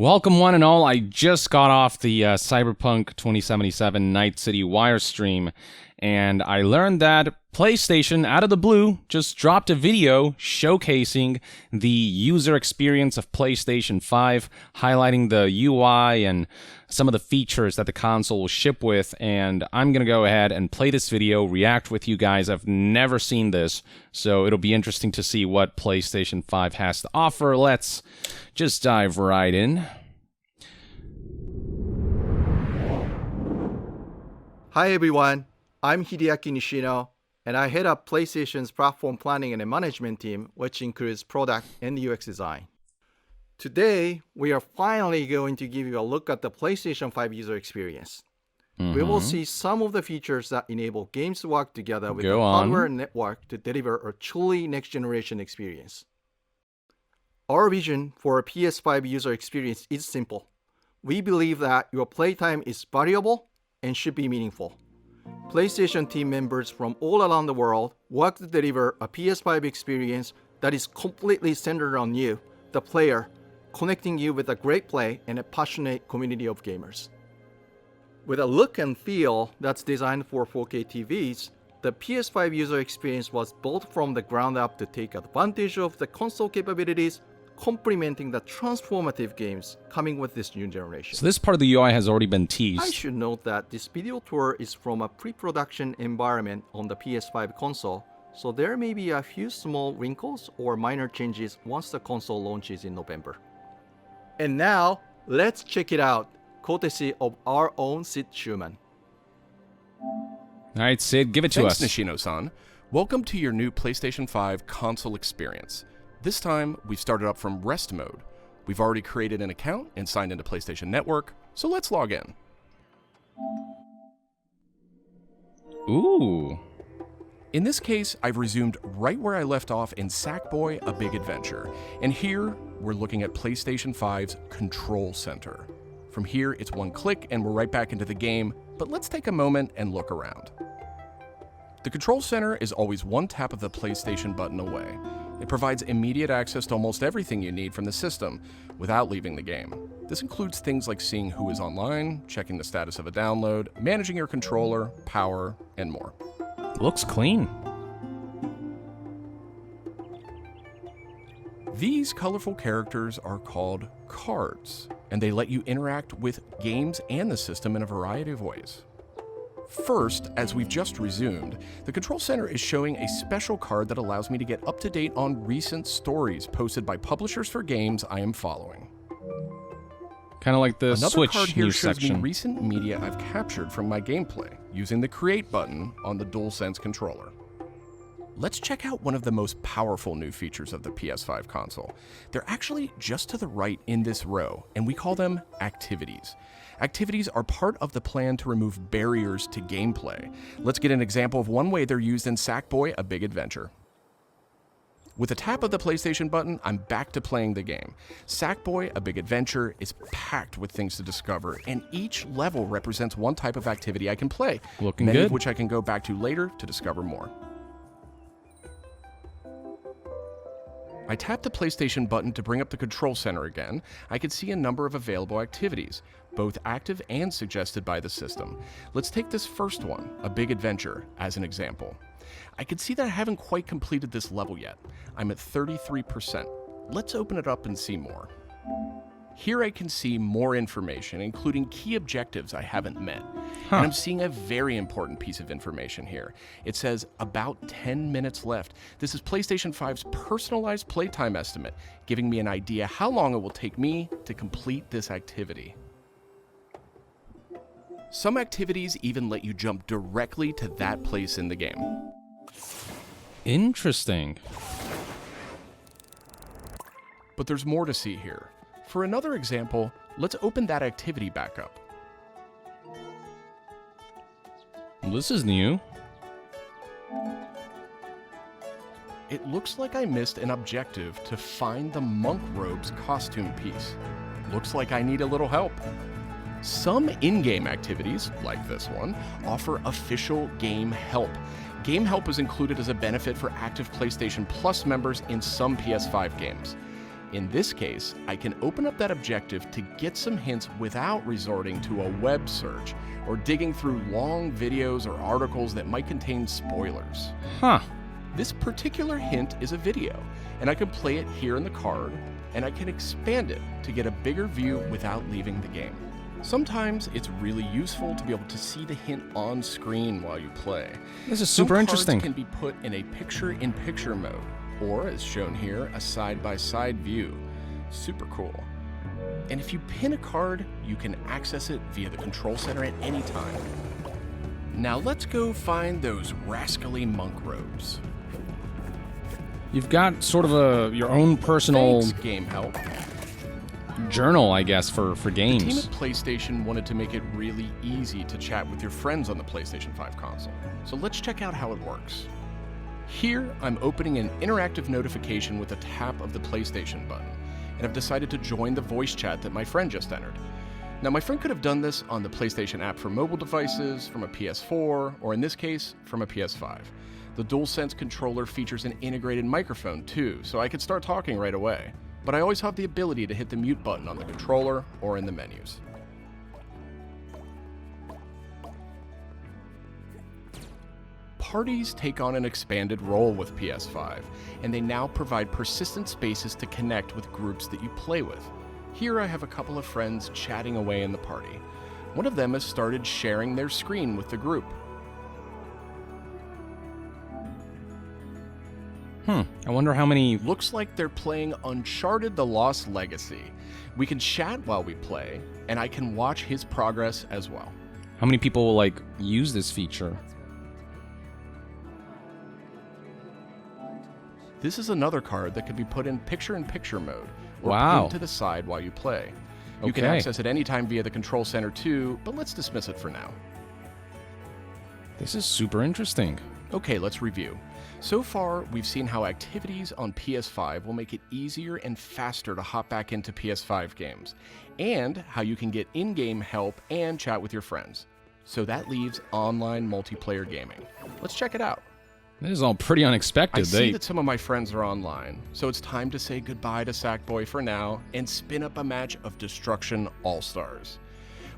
Welcome one and all. I just got off the Cyberpunk 2077 Night City Wire stream, and I learned that PlayStation, out of the blue, just dropped a video showcasing the user experience of PlayStation 5, highlighting the UI and some of the features that the console will ship with, and I'm going to go ahead and play this video, react with you guys. I've never seen this, so it'll be interesting to see what PlayStation 5 has to offer. Let's just dive right in. Hi everyone, I'm Hideaki Nishino, and I head up PlayStation's platform planning and management team, which includes product and UX design. Today, we are finally going to give you a look at the PlayStation 5 user experience. We will see some of the features that enable games to work together with the hardware and network to deliver a truly next-generation experience. Our vision for a PS5 user experience is simple. We believe that your playtime is valuable and should be meaningful. PlayStation team members from all around the world work to deliver a PS5 experience that is completely centered on you, the player, connecting you with a great play and a passionate community of gamers. With a look and feel that's designed for 4K TVs, the PS5 user experience was built from the ground up to take advantage of the console capabilities, complementing the transformative games coming with this new generation. So this part of the UI has already been teased. I should note that this video tour is from a pre-production environment on the PS5 console, so there may be a few small wrinkles or minor changes once the console launches in November. And now, let's check it out, courtesy of our own Sid Schumann. Alright, Sid, give it to us. Thanks, Nishino-san. Welcome to your new PlayStation 5 console experience. This time, we've started up from rest mode. We've already created an account and signed into PlayStation Network, so let's log in. Ooh. In this case, I've resumed right where I left off in Sackboy: A Big Adventure, and here we're looking at PlayStation 5's Control Center. From here, it's one click and we're right back into the game, but let's take a moment and look around. The Control Center is always one tap of the PlayStation button away. It provides immediate access to almost everything you need from the system without leaving the game. This includes things like seeing who is online, checking the status of a download, managing your controller, power, and more. Looks clean. These colorful characters are called cards, and they let you interact with games and the system in a variety of ways. First, as we've just resumed, the Control Center is showing a special card that allows me to get up to date on recent stories posted by publishers for games I am following. Kind of like the Another Switch card here news shows section. me recent media I've captured from my gameplay using the Create button on the DualSense controller. Let's check out one of the most powerful new features of the PS5 console. They're actually just to the right in this row, and we call them activities. Activities are part of the plan to remove barriers to gameplay. Let's get an example of one way they're used in Sackboy: A Big Adventure. With a tap of the PlayStation button, I'm back to playing the game. Sackboy: A Big Adventure is packed with things to discover, and each level represents one type of activity I can play, Looking many good. of which I can go back to later to discover more. I tap the PlayStation button to bring up the Control Center again. I can see a number of available activities, both active and suggested by the system. Let's take this first one, A Big Adventure, as an example. I can see that I haven't quite completed this level yet. I'm at 33%. Let's open it up and see more. Here I can see more information, including key objectives I haven't met. And I'm seeing a very important piece of information here. It says about 10 minutes left. This is PlayStation 5's personalized playtime estimate, giving me an idea how long it will take me to complete this activity. Some activities even let you jump directly to that place in the game. Interesting. But there's more to see here. For another example, let's open that activity back up. This is new. It looks like I missed an objective to find the monk robe's costume piece. Looks like I need a little help. Some in-game activities, like this one, offer official game help. Game help is included as a benefit for active PlayStation Plus members in some PS5 games. In this case, I can open up that objective to get some hints without resorting to a web search or digging through long videos or articles that might contain spoilers. Huh. This particular hint is a video, and I can play it here in the card, and I can expand it to get a bigger view without leaving the game. Sometimes it's really useful to be able to see the hint on screen while you play. This is super Some interesting. cards can be put in a picture-in-picture mode, or as shown here, a side-by-side view. Super cool. And if you pin a card, you can access it via the control center at any time. Now let's go find those rascally monk robes. You've got sort of your own personal Thanks, Game Help. journal, I guess, for The team games. at PlayStation wanted to make it really easy to chat with your friends on the PlayStation 5 console. So let's check out how it works. Here, I'm opening an interactive notification with a tap of the PlayStation button, and I've decided to join the voice chat that my friend just entered. Now, my friend could have done this on the PlayStation app for mobile devices, from a PS4, or in this case, from a PS5. The DualSense controller features an integrated microphone too, so I could start talking right away. But I always have the ability to hit the mute button on the controller or in the menus. Parties take on an expanded role with PS5, and they now provide persistent spaces to connect with groups that you play with. Here I have a couple of friends chatting away in the party. One of them has started sharing their screen with the group. I wonder how many... Looks like they're playing Uncharted: The Lost Legacy. We can chat while we play, and I can watch his progress as well. How many people will, like, use this feature? This is another card that can be put in picture-in-picture mode, or Wow. pinned to the side while you play. You can Okay. access it anytime via the control center too, but let's dismiss it for now. This is super interesting. Okay, let's review. So far, we've seen how activities on PS5 will make it easier and faster to hop back into PS5 games, and how you can get in-game help and chat with your friends. So that leaves online multiplayer gaming. Let's check it out. This is all pretty I unexpected. see that some of my friends are online, so it's time to say goodbye to Sackboy for now and spin up a match of Destruction All-Stars.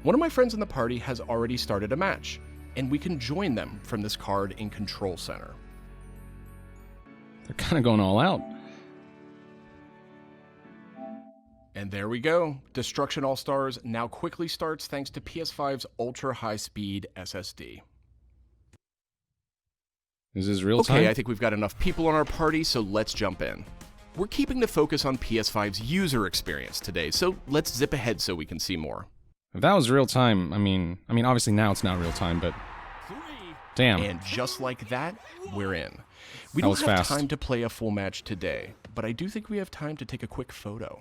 One of my friends in the party has already started a match, and we can join them from this card in Control Center. They're kind of going all out. And there we go. Destruction All-Stars now quickly starts thanks to PS5's ultra-high-speed SSD. Is this real time? Okay, I think we've got enough people on our party, so let's jump in. We're keeping the focus on PS5's user experience today, so let's zip ahead so we can see more. If that was real time, I mean, obviously now it's not real time, but damn. And just like that, we're in. We That don't was have fast. time to play a full match today, but I do think we have time to take a quick photo.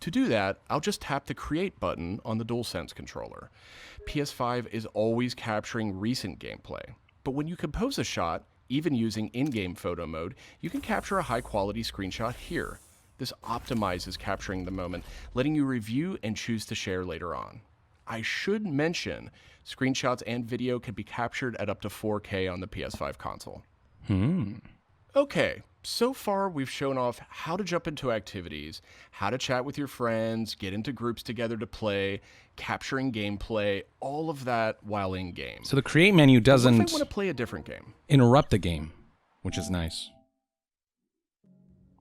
To do that, I'll just tap the Create button on the DualSense controller. PS5 is always capturing recent gameplay, but when you compose a shot, even using in-game photo mode, you can capture a high-quality screenshot here. This optimizes capturing the moment, letting you review and choose to share later on. I should mention, screenshots and video can be captured at up to 4K on the PS5 console. Okay, so far we've shown off how to jump into activities, how to chat with your friends, get into groups together to play, capturing gameplay, all of that while in-game. So the create menu What if I doesn't want to play a different game? interrupt the game, which is nice.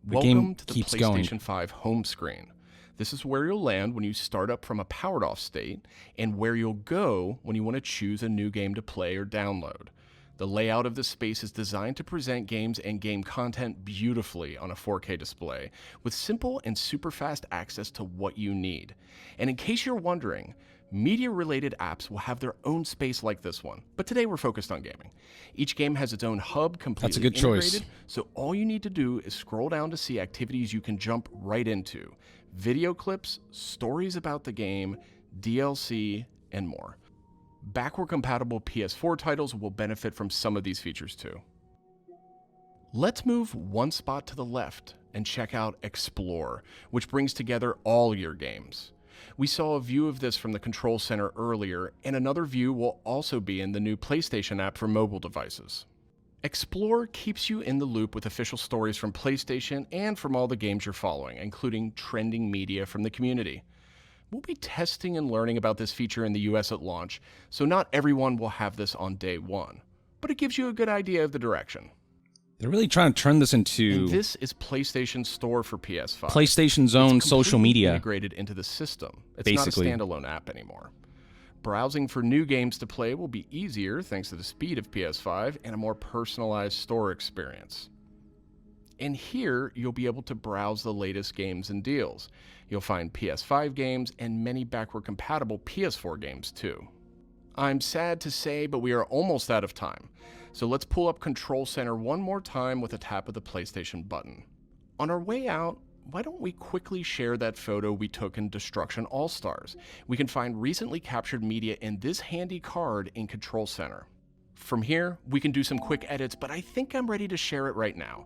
The Welcome game to the keeps PlayStation going. 5 home screen. This is where you'll land when you start up from a powered-off state, and where you'll go when you want to choose a new game to play or download. The layout of this space is designed to present games and game content beautifully on a 4K display, with simple and super fast access to what you need. And in case you're wondering, media-related apps will have their own space like this one, but today we're focused on gaming. Each game has its own hub completely That's a good choice. integrated, so all you need to do is scroll down to see activities you can jump right into. Video clips, stories about the game, DLC, and more. Backward-compatible PS4 titles will benefit from some of these features too. Let's move one spot to the left and check out Explore, which brings together all your games. We saw a view of this from the Control Center earlier, and another view will also be in the new PlayStation app for mobile devices. Explore keeps you in the loop with official stories from PlayStation and from all the games you're following, including trending media from the community. We'll be testing and learning about this feature in the US at launch, so not everyone will have this on day one, but it gives you a good idea of the direction. They're really trying to turn this into... And this is PlayStation's store for PS5. PlayStation's own social media. Integrated into the system. It's basically not a standalone app anymore. Browsing for new games to play will be easier thanks to the speed of PS5 and a more personalized store experience. And here, you'll be able to browse the latest games and deals. You'll find PS5 games and many backward-compatible PS4 games too. I'm sad to say, but we are almost out of time. So let's pull up Control Center one more time with a tap of the PlayStation button. On our way out, why don't we quickly share that photo we took in Destruction All-Stars? We can find recently captured media in this handy card in Control Center. From here, we can do some quick edits, but I think I'm ready to share it right now.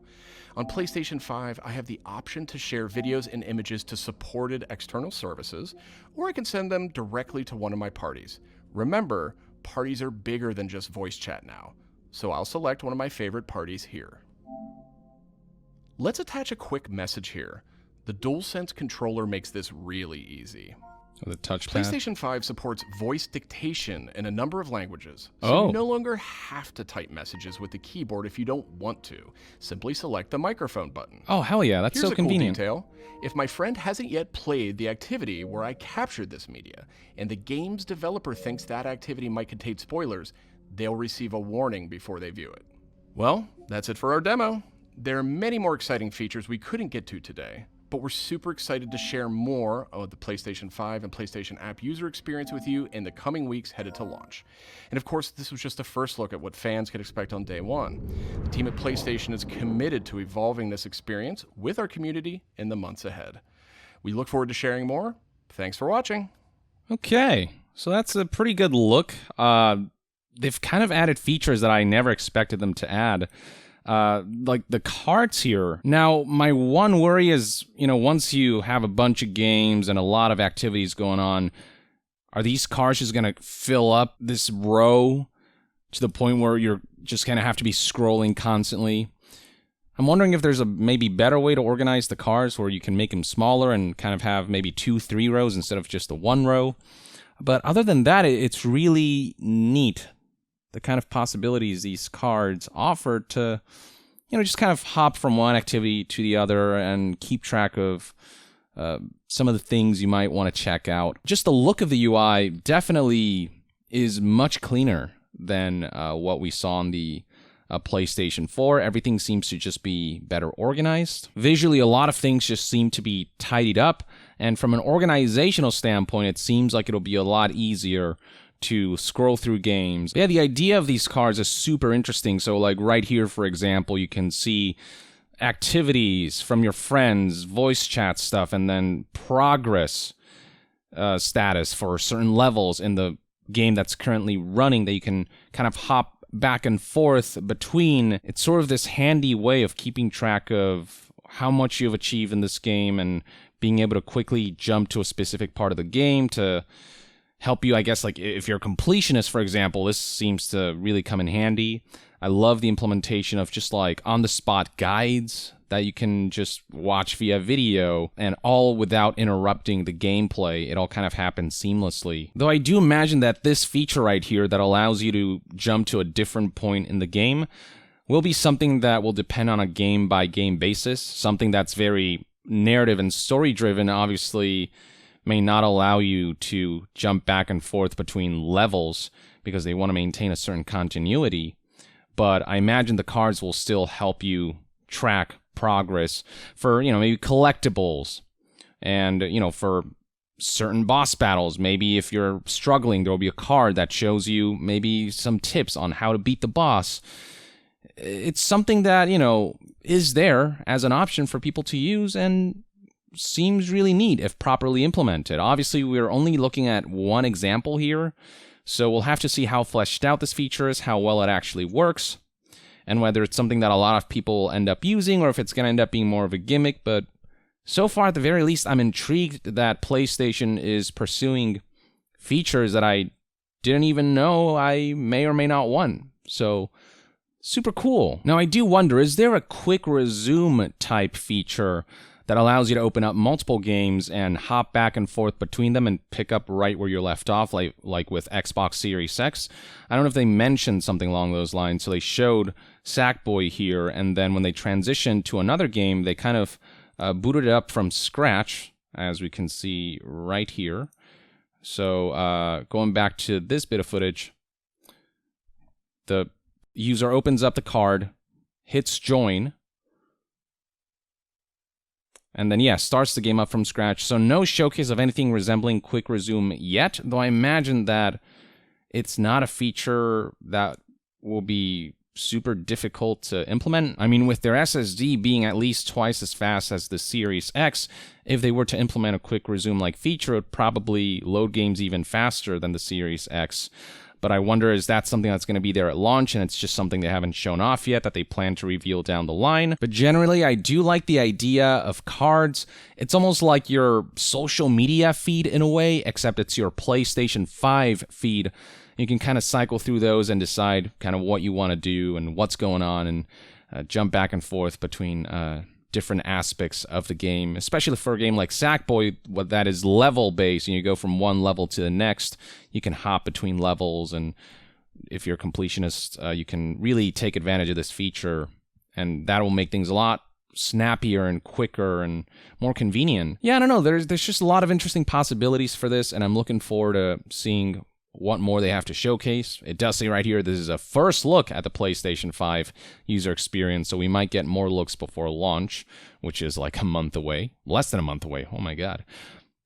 On PlayStation 5, I have the option to share videos and images to supported external services, or I can send them directly to one of my parties. Remember, parties are bigger than just voice chat now, so I'll select one of my favorite parties here. Let's attach a quick message here. The DualSense controller makes this really easy. The touchpad. PlayStation 5 supports voice dictation in a number of languages, so you no longer have to type messages with the keyboard if you don't want to. Simply select the microphone button. Oh, hell yeah, that's Here's so convenient. Cool detail. If my friend hasn't yet played the activity where I captured this media, and the game's developer thinks that activity might contain spoilers, they'll receive a warning before they view it. Well, that's it for our demo. There are many more exciting features we couldn't get to today, but we're super excited to share more of the PlayStation 5 and PlayStation app user experience with you in the coming weeks headed to launch. And of course, this was just a first look at what fans could expect on day one. The team at PlayStation is committed to evolving this experience with our community in the months ahead. We look forward to sharing more. Thanks for watching. Okay, so that's a pretty good look. They've kind of added features that I never expected them to add. Like the cards here. Now, my one worry is, once you have a bunch of games and a lot of activities going on, are these cards just going to fill up this row to the point where you're just going to have to be scrolling constantly? I'm wondering if there's a maybe better way to organize the cards where you can make them smaller and kind of have maybe 2-3 rows instead of just the one row. But other than that, it's really neat, the kind of possibilities these cards offer to, just kind of hop from one activity to the other and keep track of some of the things you might want to check out. Just the look of the UI definitely is much cleaner than what we saw on the PlayStation 4. Everything seems to just be better organized. Visually, a lot of things just seem to be tidied up, and from an organizational standpoint, it seems like it'll be a lot easier to scroll through games. Yeah, the idea of these cards is super interesting. So like right here, for example, you can see activities from your friends, voice chat stuff, and then progress status for certain levels in the game that's currently running that you can kind of hop back and forth between. It's sort of this handy way of keeping track of how much you've achieved in this game and being able to quickly jump to a specific part of the game to help you, I guess, like if you're a completionist, for example, this seems to really come in handy. I love the implementation of just like on-the-spot guides that you can just watch via video, and all without interrupting the gameplay. It all kind of happens seamlessly. Though I do imagine that this feature right here that allows you to jump to a different point in the game will be something that will depend on a game-by-game basis. Something that's very narrative and story-driven, obviously, may not allow you to jump back and forth between levels because they want to maintain a certain continuity. But I imagine the cards will still help you track progress for, maybe collectibles and, for certain boss battles. Maybe if you're struggling, there will be a card that shows you maybe some tips on how to beat the boss. It's something that, is there as an option for people to use and seems really neat if properly implemented. Obviously, we're only looking at one example here, so we'll have to see how fleshed out this feature is, how well it actually works, and whether it's something that a lot of people end up using or if it's going to end up being more of a gimmick. But so far, at the very least, I'm intrigued that PlayStation is pursuing features that I didn't even know I may or may not want. So Super cool. Now, I do wonder, is there a quick resume type feature that allows you to open up multiple games and hop back and forth between them and pick up right where you're left off, like with Xbox Series X? I don't know if they mentioned something along those lines. So they showed Sackboy here, and then when they transitioned to another game, they kind of booted it up from scratch, as we can see right here. So going back to this bit of footage, the user opens up the card, hits join, and then, yeah, starts the game up from scratch. So no showcase of anything resembling quick resume yet, though I imagine that it's not a feature that will be super difficult to implement. I mean, with their SSD being at least twice as fast as the Series X, if they were to implement a quick resume-like feature, it would probably load games even faster than the Series X. But I wonder, is that something that's going to be there at launch, and it's just something they haven't shown off yet that they plan to reveal down the line? But generally, I do like the idea of cards. It's almost like your social media feed in a way, except it's your PlayStation 5 feed. You can kind of cycle through those and decide kind of what you want to do and what's going on, and jump back and forth between different aspects of the game, especially for a game like Sackboy, what that is level-based, and you go from one level to the next. You can hop between levels, and if you're a completionist, you can really take advantage of this feature, and that will make things a lot snappier and quicker and more convenient. Yeah, I don't know, there's just a lot of interesting possibilities for this, and I'm looking forward to seeing what more they have to showcase. It does say right here this is a first look at the PlayStation 5 user experience, so we might get more looks before launch, which is like a month away. Less than a month away. Oh my god.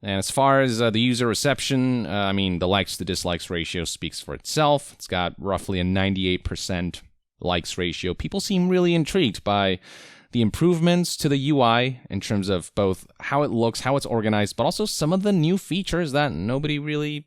And as far as the user reception, I mean, the likes to dislikes ratio speaks for itself. It's got roughly a 98% likes ratio. People seem really intrigued by the improvements to the UI in terms of both how it looks, how it's organized, but also some of the new features that nobody really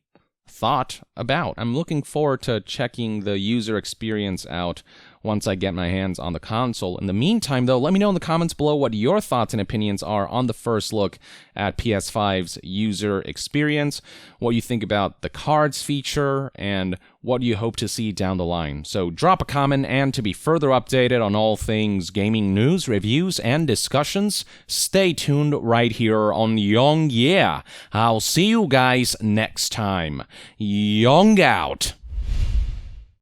thought about. I'm looking forward to checking the user experience out once I get my hands on the console. In the meantime, though, let me know in the comments below what your thoughts and opinions are on the first look at PS5's user experience, what you think about the cards feature, and what you hope to see down the line. So drop a comment, and to be further updated on all things gaming news, reviews, and discussions, stay tuned right here on Young Yeah. I'll see you guys next time. Young out.